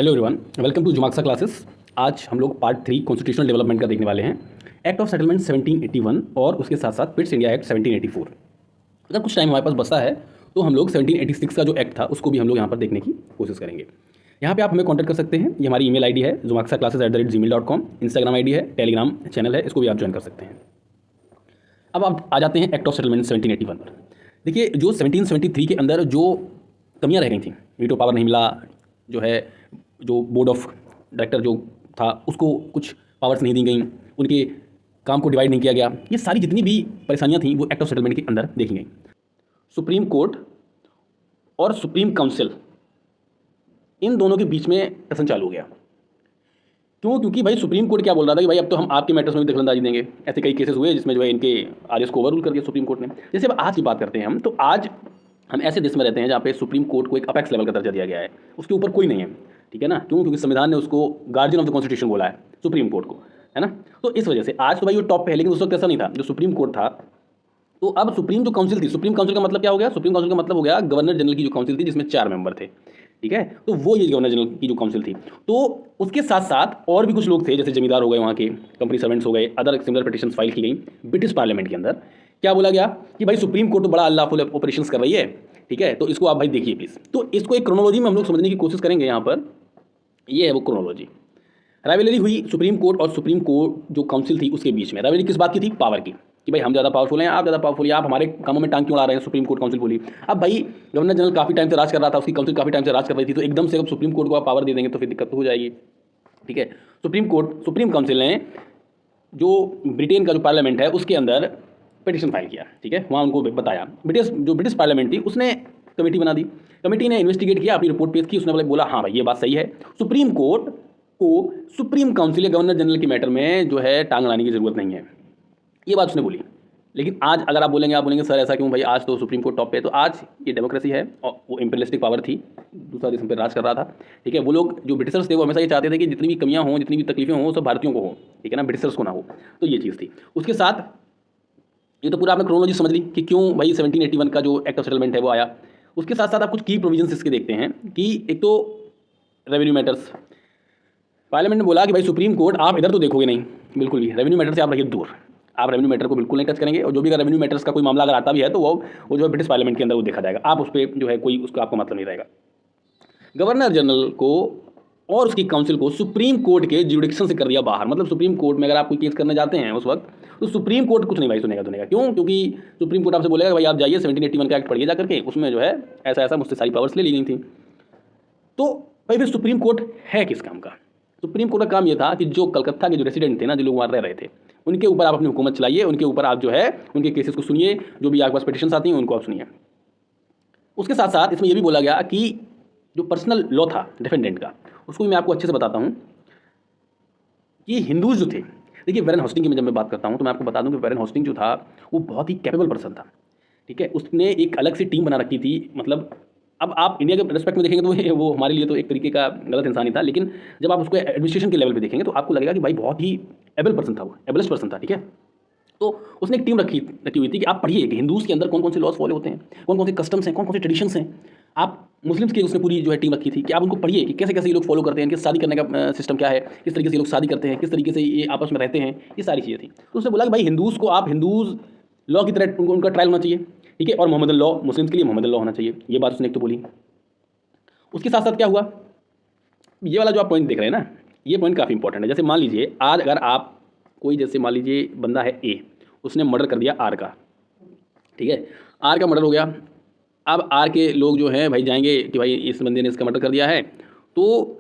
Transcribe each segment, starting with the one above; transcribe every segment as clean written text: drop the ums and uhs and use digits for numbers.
Hello everyone, welcome to जुमाक्सा classes. आज हम लोग पार्ट 3 कॉन्स्टिट्यूशनल डेवलपमेंट का देखने वाले हैं। एक्ट ऑफ सेटलमेंट 1781 और उसके साथ साथ पिट्स इंडिया एक्ट 1784। अगर कुछ टाइम हमारे पास बचा है तो हम लोग 1786 का जो एक्ट था उसको भी हम लोग यहाँ पर देखने की कोशिश करेंगे। यहाँ पे आप हमें कॉन्टैक्ट कर सकते हैं। ये हमारी ईमेल आईडी है jumaksaclasses@gmail.com। इंस्टाग्राम आईडी है, टेलीग्राम चैनल है, इसको भी आप ज्वाइन कर सकते हैं। अब आप आ जाते हैं एक्ट ऑफ सेटलमेंट 1781 पर। देखिए, जो 1773 के अंदर जो कमियाँ रह गई थी, वीटो पावर नहीं मिला, जो है जो बोर्ड ऑफ डायरेक्टर जो था उसको कुछ पावर्स नहीं दी गई, उनके काम को डिवाइड नहीं किया गया, ये सारी जितनी भी परेशानियां थी वो एक्ट ऑफ सेटलमेंट के अंदर देखी गई। सुप्रीम कोर्ट और सुप्रीम काउंसिल, इन दोनों के बीच में टसन चालू हो गया। क्यों? क्योंकि भाई सुप्रीम कोर्ट क्या बोल रहा था कि भाई अब तो हम आपके मैटर्स में भी दखलंदाजी देंगे। ऐसे कई केसेस हुए जिसमें जो है इनके आदेश को ओवररूल कर दिया सुप्रीम कोर्ट ने। जैसे अब आज की बात करते हैं हम, तो आज हम ऐसे देश में रहते हैं जहाँ पे सुप्रीम कोर्ट को एक अपेक्स लेवल का दर्जा दिया गया है, उसके ऊपर कोई नहीं है, ठीक है ना। क्यों? क्योंकि संविधान ने उसको गार्जियन ऑफ द कॉन्स्टिट्यूशन बोला है, सुप्रीम कोर्ट को, है ना। तो इस वजह से आज तो भाई वो टॉप पे है, लेकिन उस वक्त ऐसा नहीं था। जो सुप्रीम कोर्ट था, तो अब सुप्रीम जो काउंसिल थी, सुप्रीम काउंसिल का मतलब क्या हो गया? सुप्रीम काउंसिल का मतलब हो गया गवर्नर जनरल की जो काउंसिल थी जिसमें 4 मेंबर थे, ठीक है। तो वो ये गवर्नर जनरल की जो काउंसिल थी, तो उसके साथ साथ और भी कुछ लोग थे, जैसे जमींदार हो गए, वहाँ के कंपनी सर्वेंट्स हो गए, अदर सिमिलर पिटिशंस फाइल की गई ब्रिटिश पार्लियामेंट के अंदर। क्या बोला गया कि भाई सुप्रीम कोर्ट तो बड़ा अनलॉफुल ऑपरेशंस कर रही है, ठीक है, तो इसको आप भाई देखिए प्लीज़। तो इसको एक क्रोनोलॉजी में हम लोग समझने की कोशिश करेंगे। यहाँ पर ये है वो क्रोनोलॉजी। राइवलरी हुई सुप्रीम कोर्ट और सुप्रीम कोर्ट जो काउंसिल थी उसके बीच में। राइवलरी किस बात की थी? पावर की, कि भाई हम ज़्यादा पावरफुल हैं, आप ज़्यादा पावरफुल हैं, आप हमारे कामों में टांग क्यों अड़ा रहे हैं, सुप्रीम कोर्ट काउंसिल बोली। अब भाई गवर्नर जनरल काफ़ी टाइम से राज कर रहा था, उसकी काउंसिल काफ़ी टाइम से राज कर रही थी, तो एकदम से अब सुप्रीम कोर्ट को आप पावर दे देंगे तो फिर दिक्कत तो हो जाएगी, ठीक है। सुप्रीम काउंसिल ने जो ब्रिटेन का जो पार्लियामेंट है उसके अंदर पिटिशन फाइल किया, ठीक है। वहाँ उनको बताया, ब्रिटिश पार्लियामेंट थी उसने कमेटी बना दी। कमेटी ने इन्वेस्टिगेट किया, अपनी रिपोर्ट पेश की, उसने बोला हाँ भाई ये बात सही है, सुप्रीम कोर्ट को सुप्रीम काउंसिल या गवर्नर जनरल के मैटर में जो है टांग अड़ाने की जरूरत नहीं है, ये बात उसने बोली। लेकिन आज अगर आप बोलेंगे सर ऐसा क्यों भाई, आज तो सुप्रीम कोर्ट टॉप पे है। तो आज ये डेमोक्रेसी है और वो इंपीरियलिस्टिक पावर थी, दूसरा देश पे राज कर रहा था, ठीक है। वो लोग जो ब्रिटिशर्स थे वो हमेशा ये चाहते थे कि जितनी भी कमियां हों, जितनी भी तकलीफें हों, सब भारतीयों को हो, ठीक है ना, ब्रिटिशर्स को ना हो। तो ये चीज़ थी। उसके साथ ये तो पूरा आपने क्रोनोलॉजी समझ ली कि क्यों भाई 1781 का जो एक्ट ऑफ सेटलमेंट है वो आया। उसके साथ साथ आप कुछ की प्रोविजंस इसके देखते हैं कि एक तो रेवेन्यू मैटर्स, पार्लियामेंट ने बोला कि भाई सुप्रीम कोर्ट आप इधर तो देखोगे नहीं, बिल्कुल भी रेवेन्यू मैटर से आप रहिए दूर, आप रेवेन्यू मैटर को बिल्कुल नहीं टच करेंगे। और जो भी अगर रेवेन्यू मैटर्स का कोई मामला अगर आता भी है तो वो जो है ब्रिटिश पार्लियामेंट के अंदर वो देखा जाएगा, आप उस पर जो है कोई उसका आपको मतलब नहीं रहेगा। गवर्नर जनरल को और उसकी काउंसिल को सुप्रीम कोर्ट के जुडिक्शन से कर दिया बाहर। मतलब सुप्रीम कोर्ट में अगर आप कोई केस करने जाते हैं उस वक्त, तो सुप्रीम कोर्ट कुछ नहीं भाई सुनेगा। क्यों? क्योंकि सुप्रीम कोर्ट आपसे बोलेगा भाई आप जाइए 1781 का एक्ट पढ़िए जा करके, उसमें जो है ऐसा ऐसा मुझसे सारी पावर्स ले ली गई थी। तो भाई फिर सुप्रीम कोर्ट है किस काम का? सुप्रीम कोर्ट का काम ये था कि जो कलकत्ता के जो रेसिडेंट थे ना, जो लोग वहाँ रह रहे थे, उनके ऊपर आप अपनी हुकूमत चलाइए, उनके ऊपर आप जो है उनके केसेस को सुनिए, जो भी आपके पास पिटिशंस आती हैं उनको आप सुनिए। उसके साथ साथ इसमें यह भी बोला गया कि जो पर्सनल लॉ था डिफेंडेंट का, उसको भी मैं आपको अच्छे से बताता हूँ कि हिंदूज जो थे, देखिए वैरेन हॉस्टिंग की जब मैं बात करता हूँ तो मैं आपको बता दूँ कि वैरेन हॉस्टिंग जो था वो बहुत ही कैपेबल पर्सन था, ठीक है। उसने एक अलग से टीम बना रखी थी। मतलब अब आप इंडिया के रेस्पेक्ट में देखेंगे तो वो हमारे लिए तो एक तरीके का गलत इंसान ही था, लेकिन जब आप उसको एडमिनिस्ट्रेशन के लेवल पे देखेंगे तो आपको लगेगा कि भाई बहुत ही एबल पर्सन था, वो एबलेस्ट पर्सन था, ठीक है। तो उसने एक टीम रखी हुई थी कि आप पढ़िए कि हिंदूज़ के अंदर कौन कौन से लॉज फॉलो होते हैं, कौन कौन से कस्टम्स हैं, कौन कौन से ट्रेडिशंस हैं। आप मुस्लिम्स की उसने पूरी जो है टीम रखी थी कि आप उनको पढ़िए कि कैसे कैसे ये लोग फॉलो करते हैं, इनके शादी करने का सिस्टम क्या है, किस तरीके से ये लोग शादी करते हैं, किस तरीके से ये आपस में रहते हैं, ये सारी चीज़ें थी। तो उसने बोला कि भाई हिंदूज़ को आप हिंदूज़ लॉ की तरह उनका ट्रायल होना चाहिए, ठीक है, और मोहम्मदन लॉ, मुस्लिम्स के लिए मोहम्मदन लॉ होना चाहिए। ये बात उसने एक तो बोली। उसके साथ साथ क्या हुआ, ये वाला जो आप पॉइंट देख रहे हैं ना, ये पॉइंट काफ़ी इंपॉर्टेंट है। जैसे मान लीजिए आज अगर आप कोई, जैसे मान लीजिए बंदा है ए, उसने मर्डर कर दिया आर का, ठीक है, आर का मर्डर हो गया। अब आर के लोग जो हैं भाई जाएंगे कि भाई इस बंदे ने इसका मर्डर कर दिया है, तो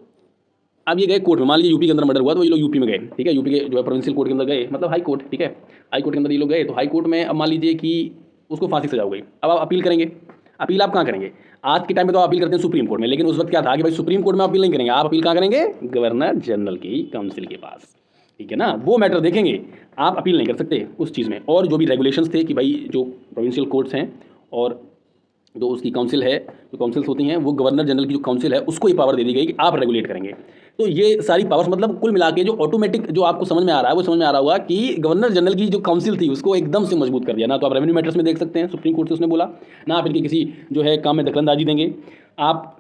अब ये गए कोर्ट में। मान लीजिए यूपी के अंदर मर्डर हुआ तो ये लोग यूपी में गए, ठीक है, यूपी के जो है प्रोविंशियल कोर्ट के अंदर गए, मतलब हाई कोर्ट, ठीक है, हाई कोर्ट के अंदर ये लोग गए। तो हाई कोर्ट में अब मान लीजिए कि उसको फांसी सजा हो गई। अब आप अपील करेंगे, अपील आप कहाँ करेंगे? आज के टाइम में तो आप अपील करते हैं सुप्रीम कोर्ट में, लेकिन उस वक्त क्या था कि भाई सुप्रीम कोर्ट में अपील नहीं करेंगे, आप अपील कहाँ करेंगे? गवर्नर जनरल की काउंसिल के पास, ठीक है ना, वो मैटर देखेंगे, आप अपील नहीं कर सकते उस चीज़ में। और जो भी रेगुलेशंस थे कि भाई जो प्रोविंशियल कोर्ट्स हैं और जो उसकी काउंसिल है, जो काउंसिल्स होती हैं, वो गवर्नर जनरल की जो काउंसिल है उसको ये पावर दे दी गई कि आप रेगुलेट करेंगे। तो ये सारी पावर्स, मतलब कुल मिला के जो ऑटोमेटिक जो आपको समझ में आ रहा है वो समझ में आ रहा होगा कि गवर्नर जनरल की जो काउंसिल थी उसको एकदम से मजबूत कर दिया। ना तो आप रेवेन्यू मैटर्स में देख सकते हैं सुप्रीम कोर्ट से उसने बोला, ना आप इनके किसी जो है काम में दखलंदाजी देंगे, आप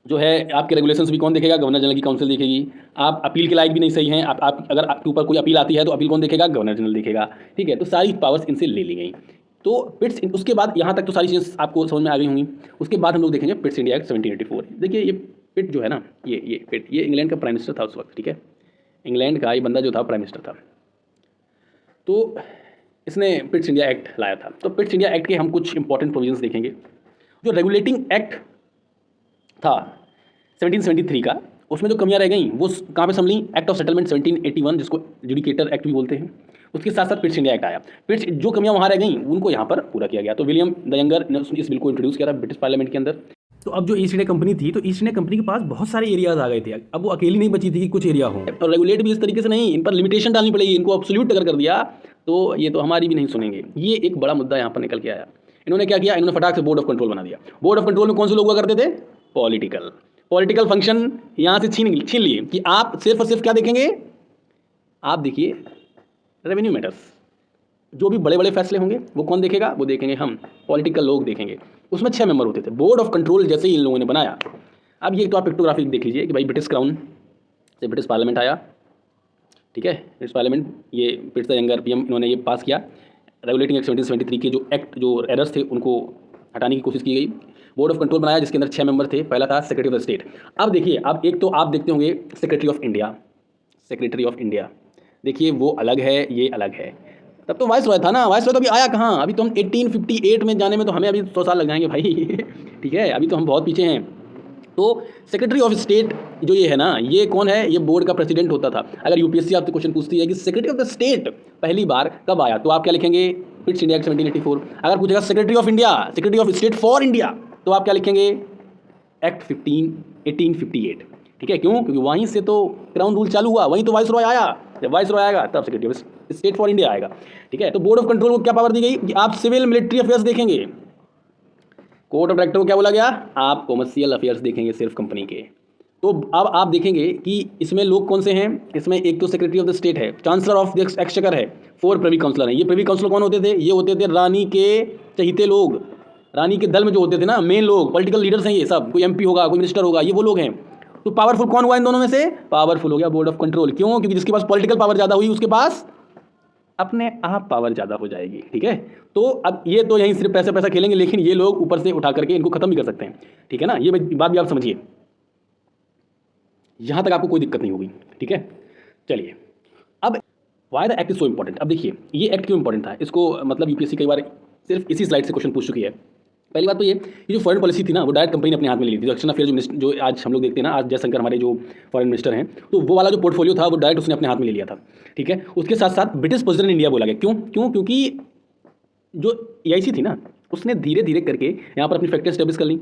जो है आपके रेगुलेशंस भी कौन देखेगा? गवर्नर जनरल की काउंसिल देखेगी। आप अपील के लायक भी नहीं सही हैं, आप अगर आपके ऊपर कोई अपील आती है तो अपील कौन देखेगा? गवर्नर जनरल देखेगा। ठीक है, तो सारी पावर्स इनसे ले ली गई। तो पिट्स, उसके बाद यहाँ तक तो सारी चीज़ें आपको समझ में आ गई होंगी। उसके बाद हम लोग देखेंगे पिट्स इंडिया एक्ट 1784। देखिए ये पिट जो है ना, ये पिट, ये इंग्लैंड का प्राइम मिनिस्टर था उस वक्त। ठीक है, इंग्लैंड का ये बंदा जो था प्राइम मिनिस्टर था, तो इसने पिट्स इंडिया एक्ट लाया था। तो पिट्स इंडिया एक्ट के हम कुछ इंपॉर्टेंट प्रोविजंस देखेंगे। जो रेगुलेटिंग एक्ट था 1773 का, उसमें जो कमियां रह गई वो कहाँ पे संभली? एक्ट ऑफ सेटलमेंट 1781, जिसको जुडिकेटर एक्ट भी बोलते हैं। उसके साथ साथ पिट्स इंडिया एक्ट आया। पिट्स जो कमियां वहाँ रह गई उनको यहाँ पर पूरा किया गया। तो विलियम द यंगर ने इस बिल को इंट्रोड्यूस किया था ब्रिटिश पार्लियामेंट के अंदर। तो अब जो ईस्ट इंडिया कंपनी थी, तो ईस्ट इंडिया कंपनी के पास बहुत सारे एरियाज आ गए थे। अब वो अकेली नहीं बची थी कि कुछ एरिया हो, और रेगुलेट भी इस तरीके से नहीं, इन पर लिमिटेशन डालनी पड़ेगी। इनको एब्सोल्यूट अगर कर दिया तो ये तो हमारी भी नहीं सुनेंगे। ये एक बड़ा मुद्दा यहाँ पर निकल के आया। इन्होंने क्या किया? इन्होंने फटाक से बोर्ड ऑफ कंट्रोल बना दिया। बोर्ड ऑफ कंट्रोल में कौन से लोग हुआ करते थे? पॉलिटिकल फंक्शन यहाँ से छीन लिए कि आप सिर्फ और सिर्फ क्या देखेंगे? आप देखिए रेवेन्यू मैटर्स, जो भी बड़े बड़े फैसले होंगे वो कौन देखेगा? वो देखेंगे हम, पॉलिटिकल लोग देखेंगे। उसमें 6 मेंबर होते थे। बोर्ड ऑफ कंट्रोल जैसे ही इन लोगों ने बनाया, अब ये तो आप पिक्टोग्राफी देख लीजिए कि भाई ब्रिटिश क्राउन से ब्रिटिश पार्लियामेंट आया। ठीक है, ब्रिटिश पार्लियामेंट, ये पिट्स द यंगर पीएम, इन्होंने ये पास किया। रेगुलेटिंग एक्ट 1773 के जो एक्ट, जो एरर्स थे, उनको हटाने की कोशिश की गई। बोर्ड ऑफ कंट्रोल बनाया जिसके अंदर 6 मेंबर थे। पहला था सेक्रेटरी ऑफ स्टेट। अब देखिए, अब एक तो आप देखते होंगे secretary of India, secretary of India, देखिए वो अलग है, ये अलग है। तब तो वाइस रॉय था ना, वाइस रॉय तो अभी आया कहाँ? अभी तो हम 1858 में जाने में तो हमें अभी 100 साल लग जाएंगे भाई। ठीक है, अभी तो हम बहुत पीछे हैं। तो सेक्रेटरी ऑफ स्टेट जो ये है ना, ये कौन है? ये बोर्ड का प्रेसिडेंट होता था। अगर यूपीएससी आपसे क्वेश्चन पूछती है कि सेक्रेटरी ऑफ द स्टेट पहली बार कब आया, तो आप क्या लिखेंगे? Pitt's India act 1784। अगर पूछेगा secretary of India, secretary of state for India, तो आप क्या लिखेंगे? एक्ट 1858। ठीक है, क्यों? क्योंकि वहीं से तो क्राउन रूल चालू हुआ, वहीं तो वाइस रॉय आया। जब वाइस रॉय आएगा तब secretary of state for India आएगा। ठीक है, तो बोर्ड ऑफ कंट्रोल को क्या पावर दी गई कि आप सिविल मिलिट्री अफेयर्स देखेंगे। कोर्ट ऑफ डायरेक्टर को क्या बोला गया? आप कॉमर्शियल अफेयर्स देखेंगे सिर्फ कंपनी के। तो अब आप देखेंगे कि इसमें लोग कौन से हैं? इसमें एक तो सेक्रेटरी ऑफ द स्टेट है, चांसलर ऑफ द एक्सचेकर है, 4 प्रिवी काउंसलर हैं। ये प्रिवी काउंसलर कौन होते थे? ये होते थे रानी के चहीते लोग, रानी के दल में जो होते थे ना, मेन लोग, पॉलिटिकल लीडर्स हैं ये सब। कोई एमपी होगा, कोई मिनिस्टर होगा, ये वो लोग हैं। तो पावरफुल कौन हुआ इन दोनों में से? पावरफुल हो गया बोर्ड ऑफ कंट्रोल। क्यों? क्योंकि जिसके पास पॉलिटिकल पावर ज़्यादा हुई उसके पास अपने आप पावर ज़्यादा हो जाएगी। ठीक है, तो अब ये तो यहीं सिर्फ पैसा पैसा खेलेंगे, लेकिन ये लोग ऊपर से उठा करके इनको खत्म भी कर सकते हैं। ठीक है ना, ये बात भी आप समझिए, यहाँ तक आपको कोई दिक्कत नहीं होगी। ठीक है, चलिए अब why the act is so important. अब देखिए ये एक्ट क्यों इंपॉर्टेंट था, इसको मतलब यूपीएससी कई बार सिर्फ इसी स्लाइड से क्वेश्चन पूछ चुकी है। पहली बात तो ये जो फॉरेन पॉलिसी थी ना, वो डायरेक्ट कंपनी ने अपने हाथ में ले ली थी। जो एक्सटर्नल अफेयर जो आज हम लोग देखते हैं ना, आज जयशंकर हमारे जो फॉरेन मिनिस्टर हैं, तो वो वाला जो पोर्टफोलियो था वो डायरेक्ट उसने अपने हाथ में ले लिया था। ठीक है, उसके साथ साथ ब्रिटिश पोजीशन इन इंडिया बोला गया। क्यों? क्योंकि जो EIC थी ना, उसने धीरे धीरे करके यहाँ पर अपनी फैक्ट्री एस्टेब्लिश कर ली।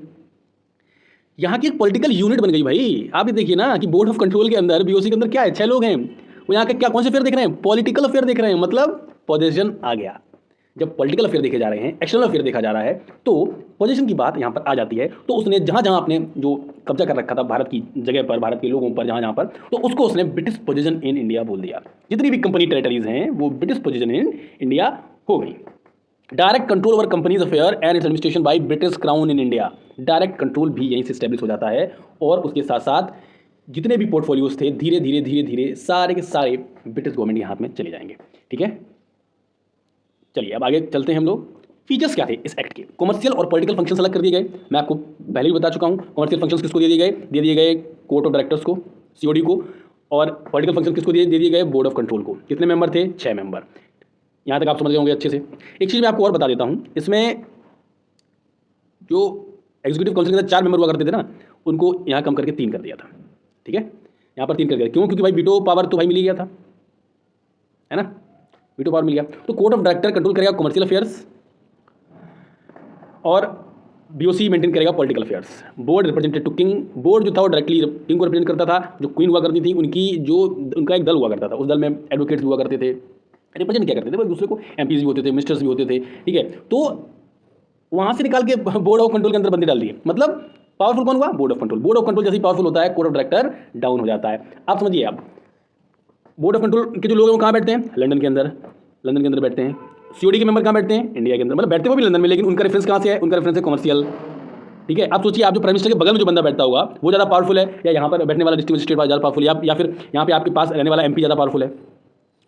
यहाँ की एक पॉलिटिकल यूनिट बन गई भाई। आप ये देखिए ना कि बोर्ड ऑफ कंट्रोल के अंदर, BOC के अंदर क्या है? 6 लोग हैं। वो यहाँ के क्या, कौन से अफेयर देख रहे हैं? पॉलिटिकल अफेयर देख रहे हैं। मतलब पोजीशन आ गया। जब पॉलिटिकल अफेयर देखे जा रहे हैं, एक्सटर्नल अफेयर देखा जा रहा है, तो पोजीशन की बात यहाँ पर आ जाती है। तो उसने जहाँ जहाँ अपने जो कब्जा कर रखा था भारत की जगह पर, भारत के लोगों पर, जहाँ जहाँ पर, तो उसको उसने ब्रिटिश पोजीशन इन इंडिया बोल दिया। जितनी भी कंपनी टेरिटरीज हैं वो ब्रिटिश पोजीशन इन इंडिया हो गई। Direct control over companies affair and it's administration by British crown in India. Direct control भी यहीं से स्टैब्लिश हो जाता है, और उसके साथ साथ जितने भी पोर्टफोलियोज थे धीरे धीरे सारे के सारे ब्रिटिश गवर्नमेंट के हाथ में चले जाएंगे। ठीक है, चलिए अब आगे चलते हैं हम लोग। फीचर्स क्या थे इस एक्ट के? कॉमर्शियल और पॉलिटिकल फंक्शंस अलग कर दिए गए। मैं आपको पहले भी बता चुका हूँ। कॉमर्शियल फंक्शंस किसको दे दिए गए? कोर्ट ऑफ डायरेक्टर्स को, COD को। और पॉलिटिकल फंक्शन किसको दे दिए गए? बोर्ड ऑफ कंट्रोल को। कितने मेंबर थे? 6 मेंबर। यहाँ तक आप समझ गए होंगे अच्छे से। एक चीज़ मैं आपको और बता देता हूँ, इसमें जो एग्जीक्यूटिव काउंसिल के अंदर 4 मेंबर हुआ करते थे ना, उनको यहाँ कम करके 3 कर दिया था। ठीक है, यहाँ पर 3 कर दिया। क्यों? क्योंकि भाई वीटो पावर तो भाई मिल ही गया था, है ना, वीटो पावर मिल गया। तो कोर्ट ऑफ डायरेक्टर कंट्रोल करेगा कमर्शियल अफेयर्स, और BOC मेंटेन करेगा political affairs. Board represented to king. Board जो था वो डायरेक्टली किंग को रिप्रेजेंट करता था। जो क्वीन हुआ करती थी, उनका एक दल हुआ करता था, उस दल में एडवोकेट्स हुआ करते थे, रिप्रेजेंट क्या करते थे एक दूसरे को। MPs भी होते थे, मिनिस्टर्स भी होते थे। ठीक है, तो वहाँ से निकाल के बोर्ड ऑफ कंट्रोल के अंदर बंदे डाल दिए। मतलब पावरफुल कौन हुआ? Board of control. Board of control जैसे ही पावरफुल होता है, कोर्ट ऑफ डायरेक्टर डाउन हो जाता है। आप समझिए, आप बोर्ड ऑफ कंट्रोल के जो लोग हैं वो कहाँ बैठते हैं? लंदन के अंदर बैठते हैं। COD के मेंबर कहाँ बैठते हैं? इंडिया के अंदर। मतलब बैठते वो भी लंदन में, लेकिन उनका रेफरेंस कहाँ से है? उनका रेफरेंस है कॉमर्शियल। ठीक है, आप सोचिए आप जो प्राइम मिनिस्टर के बगल में जो बंदा बैठता होगा वो ज़्यादा पावरफुल है, या यहाँ पर बैठने वाला डिस्ट्रिक्ट मजिस्ट्रेट ज़्यादा पावरफुल, या फिर यहाँ पे आपके पास रहने वाला एमपी ज़्यादा पावरफुल है?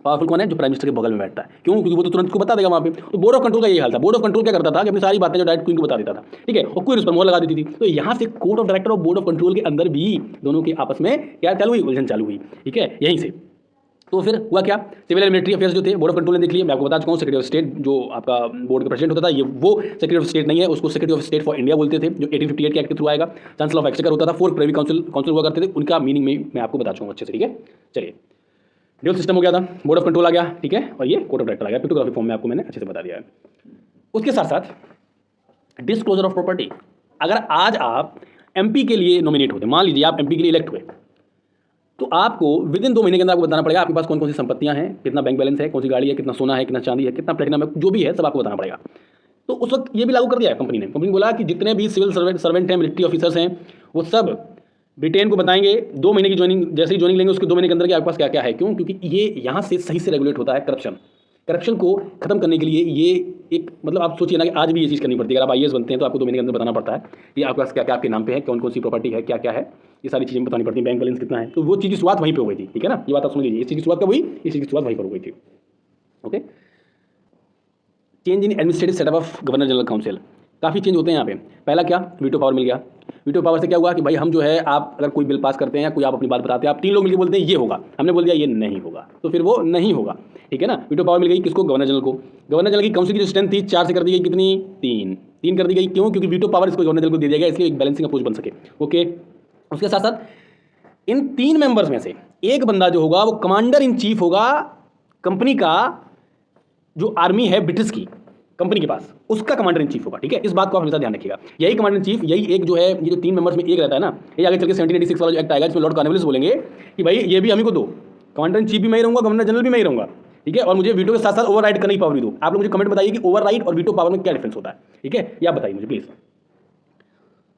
पावरफुल कौन है? जो प्राइम मिनिस्टर के बगल में बैठता है। क्यों? क्योंकि वो तो तुरंत को बता देगा वहाँ पे। तो बोर्ड ऑफ कंट्रोल का यही हाल था। बोर्ड ऑफ कंट्रोल क्या करता था कि अपनी सारी बातें जो डायरेक्ट क्वीन को बता देता था, ठीक है, और क्वीन उस पर मोहर लगा देती थी। तो यहाँ से कोर्ट ऑफ डायरेक्टर और बोर्ड ऑफ कंट्रोल के अंदर भी दोनों के आपस में क्या चालू हुई? उलझन चालू हुई, ठीक है, यहीं से। तो फिर हुआ क्या? सिविल एंड मिलिट्री अफेयर्स जो थे बोर्ड ऑफ कंट्रोल ने देख लिए। मैं आपको बता चुका हूँ, सेक्रेटरी ऑफ स्टेट जो आपका बोर्ड का प्रेसिडेंट होता था, ये वो सेक्रेटरी ऑफ स्टेट नहीं है, उसको secretary of state for India बोलते थे, जो 1858 के एक्ट के थ्रू आएगा। चांसलर ऑफ एक्सचेकर होता था, 4 प्रिवी काउंसिल हुआ करते थे, उनका मीनिंग मैं आपको बता चुका अच्छे से, ठीक है। चलिए, ड्यूल सिस्टम हो गया था, बोर्ड ऑफ कंट्रोल आ गया, ठीक है, और ये कोर्ट ऑफ डायरेक्टर आ गया। पिक्टोग्राफिक फॉर्म में आपको मैंने अच्छे से बता दिया है। उसके साथ साथ डिस्क्लोजर ऑफ प्रॉपर्टी। अगर आज आप एमपी के लिए नॉमिनेट होते, मान लीजिए आप एमपी के लिए इलेक्ट हुए, तो आपको विद इन 2 महीने के अंदर आपको बताना पड़ेगा आपके पास कौन कौन सी संपत्तियां हैं, कितना बैंक बैलेंस है, कौन सी गाड़ी है, कितना सोना है, कितना चांदी है, कितना प्लेटिनम है, जो भी है सब आपको बताना पड़ेगा। तो उस वक्त ये भी लागू कर दिया है कंपनी ने। कंपनी बोला कि जितने भी सिविल सर्वेंट हैं, मिलिट्री ऑफिसर्स हैं, वो सब ब्रिटेन को बताएंगे 2 महीने की ज्वाइनिंग, जैसे ही ज्वाइनिंग लेंगे उसके 2 महीने के अंदर कि आपके पास क्या क्या है। क्यों? क्योंकि ये यहाँ से सही से रेगुलेट होता है करप्शन को खत्म करने के लिए। ये एक मतलब आप सोचिए ना कि आज भी ये चीज़ करनी पड़ती है। अगर आप आईएएस बनते हैं तो आपको 2 महीने के अंदर बताना पड़ता है कि आपके पास क्या क्या आपके नाम पे है, कौन कौन सी प्रॉपर्टी है, क्या क्या है, ये सारी चीज़ें बतानी पड़ती हैं, बैंक बैलेंस कितना है। तो वो चीज़ की शुरुआत वहीं पर हो गई थी, ठीक है ना, ये बात आप समझ लीजिए। इस चीज़ की शुरुआत कब हुई? इस चीज़ की शुरुआत वहीं पर हो गई थी। Okay, change in administrative setup of governor general council. काफ़ी चेंज होते हैं यहाँ पे। पहला क्या? वीटो पावर मिल गया। वीटो पावर से क्या हुआ कि भाई हम जो है, आप अगर कोई बिल पास करते हैं या कोई आप अपनी बात बताते हैं, आप 3 लोग मिलकर बोलते हैं ये होगा, हमने बोल दिया ये नहीं होगा, तो फिर वो नहीं होगा, ठीक है ना। वीटो पावर मिल गई किसको? गवर्नर जनरल को। गवर्नर जनरल की काउंसिल की जो स्ट्रेंथ थी 4 से कर दी गई कितनी? 3 कर दी गई। क्यों? क्योंकि वीटो पावर इसको गवर्नर जनरल को दे दिया गया, इसलिए एक बैलेंसिंग अप्रोच बन सके। ओके, उसके साथ साथ इन 3 मेंबर्स में से एक बंदा जो होगा वो कमांडर इन चीफ होगा कंपनी का, जो आर्मी है ब्रिटिश की कंपनी के पास, उसका कमांडर इन चीफ होगा, ठीक है। इस बात को आप हमेशा ध्यान रखिएगा। यही कमांडर इन चीफ, यही एक जो है, ये जो 3 मेंबर्स में एक रहता है ना, ये आगे चल के 1786 वाला जो एक्ट आएगा, इसमें लॉर्ड कॉर्नवालिस बोलेंगे कि भाई ये भी हम ही को दो, कमांडर इन चीफ भी मैं ही रहूंगा, गवर्नर जनरल भी मैं ही रहूंगा, ठीक है, और मुझे वीटो के साथ साथ ओवर राइड करने की पावर भी दो। आप लोग मुझे कमेंट बताइए कि ओवर राइड और वीटो पावर में क्या डिफरेंस होता है, ठीक है, ये आप बताइए मुझे प्लीज।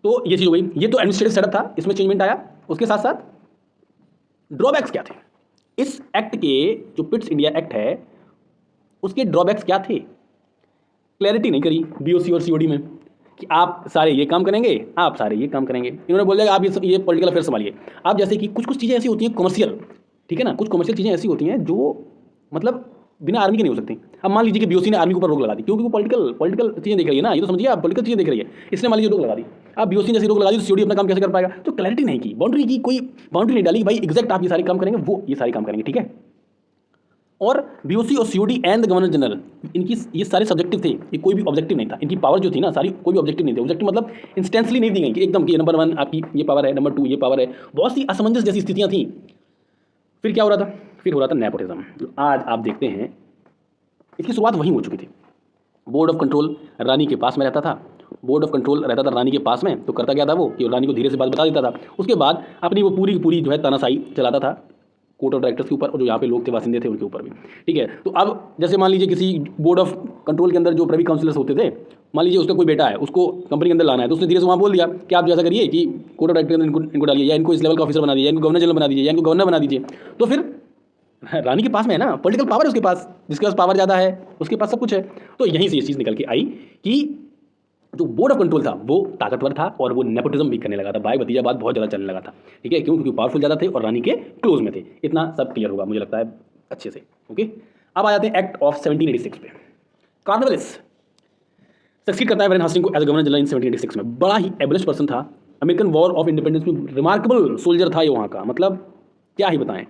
तो ये चीज़ हो गई, ये तो एडमिनिस्ट्रेटिव सेटअप था, इसमें चेंजमेंट आया। उसके साथ साथ ड्रॉबैक्स क्या थे इस एक्ट के? जो पिट्स इंडिया एक्ट है उसके ड्रॉबैक्स क्या थे? क्लैरिटी नहीं करी बीओसी और सीओडी में कि आप सारे ये काम करेंगे, आप सारे ये काम करेंगे। इन्होंने बोल दिया आप ये पॉलिटिकल अफेयर संभालिए। आप जैसे कि कुछ चीज़ें ऐसी होती हैं कमर्शियल, ठीक है ना, कुछ कमर्शियल चीज़ें ऐसी होती हैं जो मतलब बिना आर्मी के नहीं हो सकती। अब मान लीजिए कि बीओसी ने आर्मी के ऊपर रोक लगा दी, क्योंकि वो पॉलिटिकल चीज़ें देख रही है ना, ये तो समझिए आप, पॉलिटिकल चीज़ें देख रही है, इसने मान लीजिए रोक लगा दी। अब बीओसी ने जैसे रोक लगा दी तो सीओडी अपना काम कैसे कर पाएगा? तो क्लैरिटी नहीं की, बाउंड्री की, कोई बाउंड्री नहीं डाली भाई एग्जैक्ट आप ये सारे काम करेंगे, वो ये सारे काम करेंगे, ठीक है। और बीओसी और COD and the governor general, इनकी ये सारे सब्जेक्टिव थे, ये कोई भी ऑब्जेक्टिव नहीं था। इनकी पावर जो थी ना सारी, कोई भी ऑब्जेक्टिव नहीं थे। ऑब्जेक्टिव मतलब इंस्टेंसली नहीं दी गई कि एकदम कि नंबर 1 आपकी ये पावर है, नंबर 2 ये पावर है। बहुत सी असमंजस जैसी स्थितियां थी। फिर क्या हो रहा था? फिर हो रहा था नेपोटिज्म, जो आज आप देखते हैं। इसकी शुरुआत वहीं हो चुकी थी। बोर्ड ऑफ कंट्रोल रानी के पास में रहता था, बोर्ड ऑफ कंट्रोल रहता था रानी के पास में, तो करता क्या था वो कि रानी को धीरे से बात बता देता था। उसके बाद अपनी वो पूरी की पूरी जो है तानाशाही चलाता था कोर्ट ऑफ डायरेक्टर्स के ऊपर, और जो यहाँ पे लोग थे वासिंदे थे उनके ऊपर भी, ठीक है। तो अब जैसे मान लीजिए किसी बोर्ड ऑफ कंट्रोल के अंदर जो प्रिवी काउंसिलर्स होते थे, मान लीजिए उसका कोई बेटा है, उसको कंपनी के अंदर लाना है, तो उसने धीरे से वहाँ बोल दिया कि आप जैसा करिए कि कोर्ट ऑफ डायरेक्टर इनको डालिए, या इनको इस लेवल का ऑफिसर बना दीजिए, इनको गवर्नर जनरल बना दीजिए, या इनको गवर्नर बना दीजिए। तो फिर रानी के पास में है ना, पॉलिटिकल पावर है उसके पास, जिसके पास पावर ज़्यादा है उसके पास सब कुछ है। तो यहीं से ये चीज़ निकल के आई कि जो बोर्ड ऑफ कंट्रोल था वो ताकतवर था, और वो नेपोटिज्म भी करने लगा था, भाई भतीजा बात बहुत ज़्यादा चलने लगा था, ठीक है। क्यों? क्योंकि पावरफुल ज़्यादा थे और रानी के क्लोज में थे। इतना सब क्लियर होगा मुझे लगता है अच्छे से। ओके, अब आ जाते हैं एक्ट ऑफ 1786 पे। कॉर्नवालिस सक्सीड करता है वैरेन हास्टिंग को एज गवर्नर जनरल इन 1786 में। बड़ा ही एबलिश पर्सन था, अमेरिकन वॉर ऑफ इंडिपेंडेंस में रिमार्केबल सोल्जर था ये वहाँ का, मतलब क्या ही बताएं।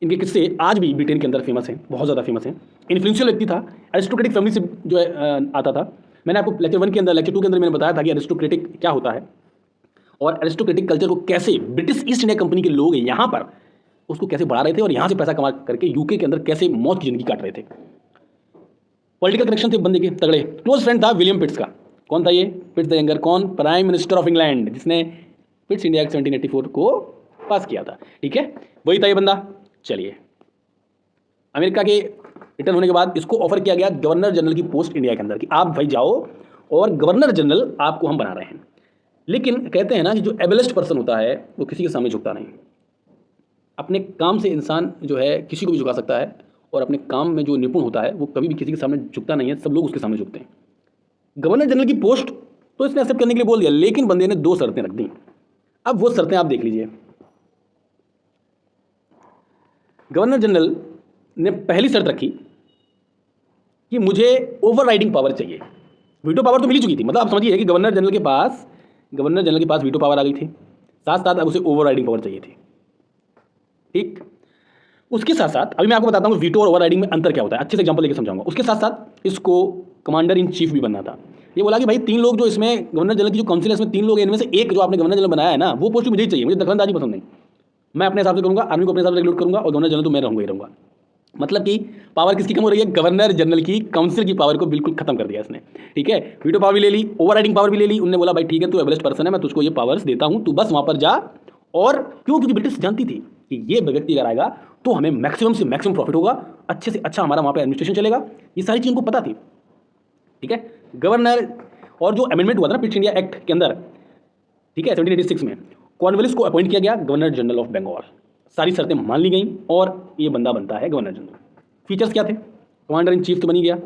इनके किस्से आज भी ब्रिटेन के अंदर फेमस हैं, बहुत ज़्यादा फेमस हैं। इन्फ्लुएंशियल व्यक्ति था, एरिस्टोक्रेटिक फैमिली से जो है आता था। मैंने आपको लेक्चर 1 के अंदर, लेक्चर 2 के अंदर मैंने बताया था कि एरिस्टोक्रेटिक क्या होता है, और एरिस्टोक्रेटिक कल्चर को कैसे ब्रिटिश ईस्ट इंडिया कंपनी के लोग यहाँ पर उसको कैसे बढ़ा रहे थे, और यहाँ से पैसा कमा करके यूके के अंदर कैसे मौत की जिंदगी काट रहे थे। पॉलिटिकल कनेक्शन थे बंदे के तगड़े। क्लोज फ्रेंड था विलियम पिट्स का। कौन था ये? पिट्स द यंगर। कौन? प्राइम मिनिस्टर ऑफ इंग्लैंड, जिसने पिट्स इंडिया एक्ट 1784 को पास किया था, ठीक है, वही था ये बंदा। चलिए, अमेरिका के रिटर्न होने के बाद इसको ऑफर किया गया गवर्नर जनरल की पोस्ट इंडिया के अंदर कि आप भाई जाओ और गवर्नर जनरल आपको हम बना रहे हैं। लेकिन कहते हैं ना कि जो एबलिस्ट पर्सन होता है वो किसी के सामने झुकता नहीं। अपने काम से इंसान जो है किसी को भी झुका सकता है, और अपने काम में जो निपुण होता है वो कभी भी किसी के सामने झुकता नहीं है, सब लोग उसके सामने झुकते हैं। गवर्नर जनरल की पोस्ट तो इसने एक्सेप्ट करने के लिए बोल दिया, लेकिन बंदे ने 2 शर्तें रख दी। अब वो शर्तें आप देख लीजिए। गवर्नर जनरल ने पहली शर्त रखी कि मुझे ओवरराइडिंग पावर चाहिए। वीटो पावर तो मिल चुकी थी, मतलब आप समझिए कि गवर्नर जनरल के पास वीटो पावर आ गई थी, साथ साथ अब उसे ओवरराइडिंग पावर चाहिए थी। ठीक, उसके साथ साथ अभी मैं आपको बताता हूँ वीटो और ओवरराइडिंग में अंतर क्या होता है, अच्छे से एग्जांपल लेकर समझाऊंगा। उसके साथ साथ इसको कमांडर इन चीफ भी बनना था। ये बोला कि भाई 3 लोग जो इसमें गवर्नर जनरल की जो काउंसिल है इसमें 3 लोग हैं, इनमें से एक जो आपने गवर्नर जनरल बनाया है ना, वो पोस्ट मुझे ही चाहिए, मुझे दखलंदाजी पसंद नहीं। मैं अपने हिसाब से करूँगा, आर्मी को अपने हिसाब से रेगुलेट करूँगा और गवर्नर जनरल तो मैं रहूँगा ही रहूँगा। मतलब कि पावर किसकी कम हो रही है, गवर्नर जनरल की काउंसिल की पावर को बिल्कुल खत्म कर दिया इसने। ठीक है, वीटो पावर भी ले ली, ओवरराइडिंग पावर भी ले ली। उन्होंने बोला भाई ठीक है, तू एवरेस्ट पर्सन है, मैं तुझको ये पावर्स देता हूँ, तू बस वहाँ पर जा। और क्यों, क्योंकि ब्रिटिश जानती थी कि ये व्यक्ति अगर आएगा तो हमें मैक्सिमम से मैक्सिमम प्रॉफिट होगा, अच्छे से अच्छा हमारा वहाँ पर एडमिनिस्ट्रेशन चलेगा। ये सारी चीज़ उनको पता थी। ठीक है, गवर्नर और जो अमेंडमेंट हुआ था ना पिट्स इंडिया एक्ट के अंदर, ठीक है, 1786 में कॉर्नवालिस को अपॉइंट किया गया गवर्नर जनरल ऑफ बंगाल। सारी शर्तें मान ली गई और ये बंदा बनता है गवर्नर जनरल। फीचर्स क्या थे, कमांडर इन चीफ तो बनी गया,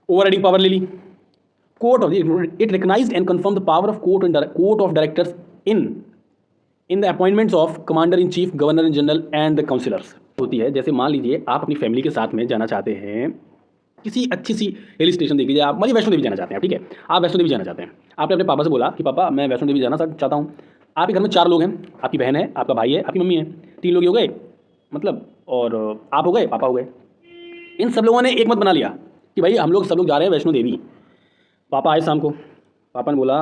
ओवरराइडिंग पावर ले ली, court of it recognised and confirm the power of court of directors in the appointments of commander in chief, governor in general and the councillors. होती है जैसे मान लीजिए आप अपनी फैमिली के साथ में जाना चाहते हैं किसी अच्छी सी हिल स्टेशन, देख लीजिए आप मान लीजिए वैष्णो देवी जाना चाहते हैं। ठीक है, आप वैष्णो देवी जाना चाहते हैं, आपने अपने पापा से बोला कि पापा मैं वैष्णो देवी जाना चाहता हूँ। आपके घर में 4 लोग हैं, आपकी बहन है, आपका भाई है, आपकी मम्मी है, 3 लोग हो गए मतलब, और आप हो गए, पापा हो गए। इन सब लोगों ने एक मत बना लिया कि भाई हम लोग सब लोग जा रहे हैं वैष्णो देवी। पापा आए शाम को, पापा ने बोला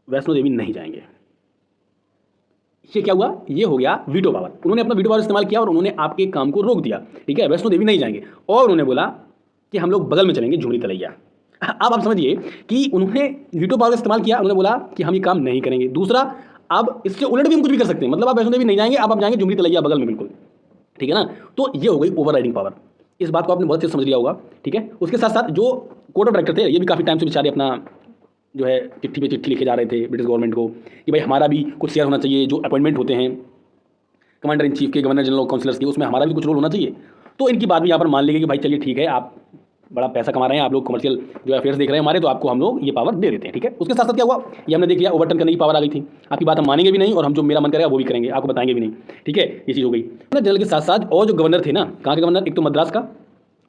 वैष्णो देवी नहीं जाएंगे। ये क्या हुआ, ये हो गया वीटो पावर। उन्होंने अपना वीटो पावर इस्तेमाल किया और उन्होंने आपके काम को रोक दिया। ठीक है, वैष्णो देवी नहीं जाएंगे और उन्होंने बोला कि हम लोग बगल में चलेंगे झुमरी तलैया। अब आप समझिए कि उन्होंने वीटो पावर इस्तेमाल किया, उन्होंने बोला कि हम ये काम नहीं करेंगे। दूसरा, अब इससे उलट भी हम कुछ भी कर सकते हैं, मतलब आप वैष्णो देवी नहीं जाएंगे, अब आप जाएंगे झुमरी तलैया बगल में बिल्कुल। ठीक है ना, तो ये हो गई ओवरराइडिंग पावर। इस बात को आपने बहुत अच्छे से समझ लिया होगा। ठीक है, उसके साथ साथ जो कोर्ट ऑफ डायरेक्टर थे ये भी काफ़ी टाइम से बेचारे अपना जो है चिट्ठी पे चिट्ठी लिखे जा रहे थे ब्रिटिश गवर्नमेंट को कि भाई हमारा भी कुछ शेयर होना चाहिए। जो अपॉइंटमेंट होते हैं कमांडर इन चीफ के, गवर्नर जनरल काउंसिलर्स के, उसमें हमारा भी कुछ रोल होना चाहिए। तो इनकी बात भी यहाँ पर मान ली गई कि भाई चलिए ठीक है, आप बड़ा पैसा कमा रहे हैं, आप लोग कमर्शियल जो अफेयर्स देख रहे हैं हमारे, तो आपको हम लोग ये पावर दे देते हैं। ठीक है, उसके साथ साथ क्या हुआ, ये हमने देख लिया, ओवरटर्न करने की पावर आ गई थी। आपकी बात हम मानेंगे भी नहीं और हम जो मेरा मन करेगा वो भी करेंगे, आपको बताएंगे भी नहीं। ठीक है, ये चीज़ हो गई। जनरल के साथ साथ और जो गवर्नर थे ना, कहाँ के गवर्नर, एक तो मद्रास का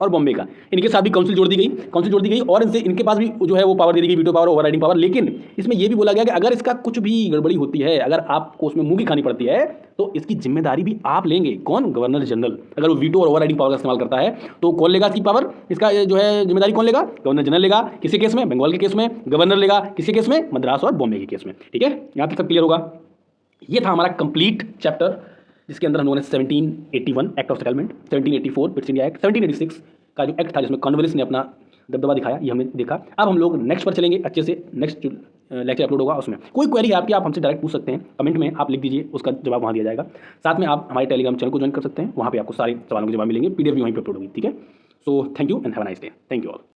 और बॉम्बे का, इनके साथ भी काउंसिल जोड़ दी गई और इनसे इनके पास भी जो है वो पावर दे दी गई, वीटो पावर, ओवरराइडिंग पावर। लेकिन इसमें यह भी बोला गया कि अगर इसका कुछ भी गड़बड़ी होती है, अगर आपको उसमें मुंह की खानी पड़ती है, तो इसकी जिम्मेदारी भी आप लेंगे। कौन, गवर्नर जनरल। अगर वो वीटो और ओवरराइडिंग पावर का इस्तेमाल करता है तो कौन लेगा इसकी पावर, इसका जो है जिम्मेदारी कौन लेगा, गवर्नर जनरल लेगा किसी केस में, बंगाल के केस में, गवर्नर लेगा किसी केस में, मद्रास और बॉम्बे के केस में। ठीक है, यहाँ तक सब क्लियर होगा। ये था हमारा कंप्लीट चैप्टर, जिसके अंदर हम लोगों ने 1781 act of settlement, 1784 Pitt's India act, 1786 का जो एक्ट था जिसमें कॉर्नवालिस ने अपना दबदबा दिखाया, ये हमने देखा। अब हम लोग नेक्स्ट पर चलेंगे अच्छे से। नेक्स्ट जो लेक्चर अपलोड होगा उसमें कोई क्वेरी है आपकी, आप हमसे डायरेक्ट पूछ सकते हैं, कमेंट में आप लिख दीजिए, उसका जवाब वहाँ दिया जाएगा। साथ में आप हमारे टेलीग्राम चैनल को ज्वाइन कर सकते हैं, वहाँ पे आपको सारे सवालों के जवाब मिलेंगे, PDF भी वहीं पर अपलोड होगी। ठीक है, so thank you and have a nice day. Thank you all.